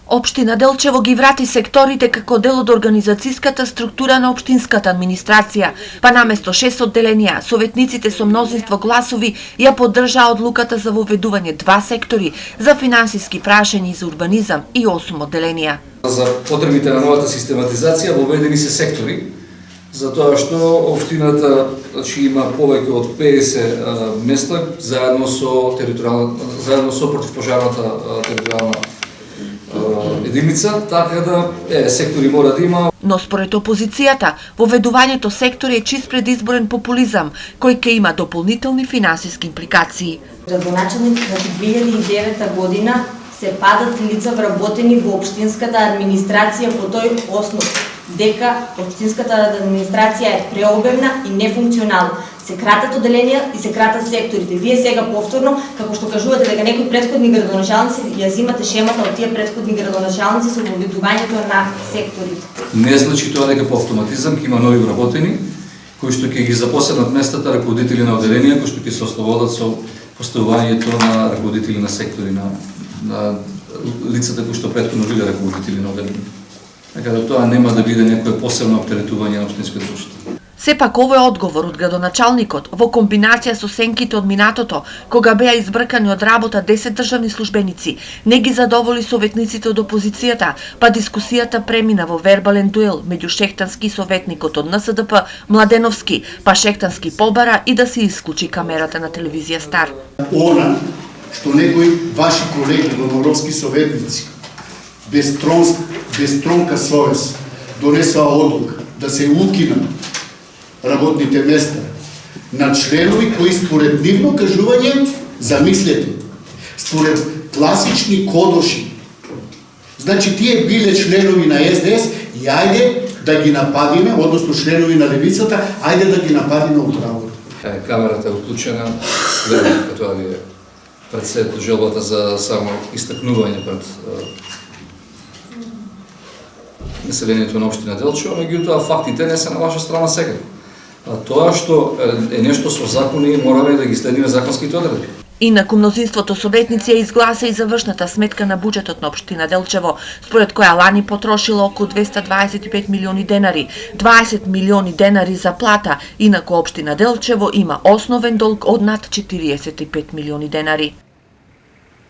Општина Делчево ги врати секторите како дел од организацијската структура на општинската администрација, па наместо 6 одделенија, советниците со мнозинство гласови ја поддржаа одлуката за воведување 2 сектори за финансиски прашања и за урбанизам и 8 одделенија. За потребите на новата систематизација воведени се сектори, затоа што општината има повеќе од 50 места заедно со противпожарната територијална единица, така да сектори мора да има. Но според опозицијата, воведувањето сектори е чист предизборен популизам, кој ќе има дополнителни финансиски импликации. Градоначалник на 2009 година се падат лица вработени во општинската администрација по тој основ, дека општинската администрација е преобемна и нефункционална. Се кратат одделенија и се кратат секторите. Вие сега повторно, како што кажувате дека некои претходни градоначалници ја взимате шемата од тие претходни градоначалници со воведувањето на секторите. Не значи тоа дека по автоматизам ќе има нови вработени, кои што ќе ги запоследат местата раководители на одделенија, кои што ќе се ослободат со поставувањето на раководители на сектори, на лицата кои што претходно биле раководители на одделенија. Така да тоа нема да биде некое посебно оптеретување на општинската ушта. Сепак овој одговор од градоначалникот во комбинација со сенките од минатото, кога беа избркани од работа 10 државни службеници, не ги задоволи советниците од опозицијата, па дискусијата премина во вербален дуел меѓу шехтански советникот од НСДП Младеновски, па Шехтански побара и да се исклучи камерата на телевизија Стар. Она што некои ваши колеги доморовски советници без тронка совест донесоа одлука да се укинат работните места на членови кои според нивно кажување, замислете, според класични кодоши, значи тие биле членови на СДС и ајде да ги нападиме, односно членови на левицата, ајде да ги нападиме од работа. Камерата е уклучена, веројатно тоа ви е пред се желбата за само истакнување пред населението на општина Делчево, меѓутоа фактите не се на ваша страна сега. Тоа што е нешто со закони, мораме да ги следиме законските одредби. Инаку мнозинството советници ја изгласа и завршната сметка на буџетот на општина Делчево, според која лани потрошила околу 225 милиони денари, 20 милиони денари за плата, инаку општина Делчево има основен долг од над 45 милиони денари.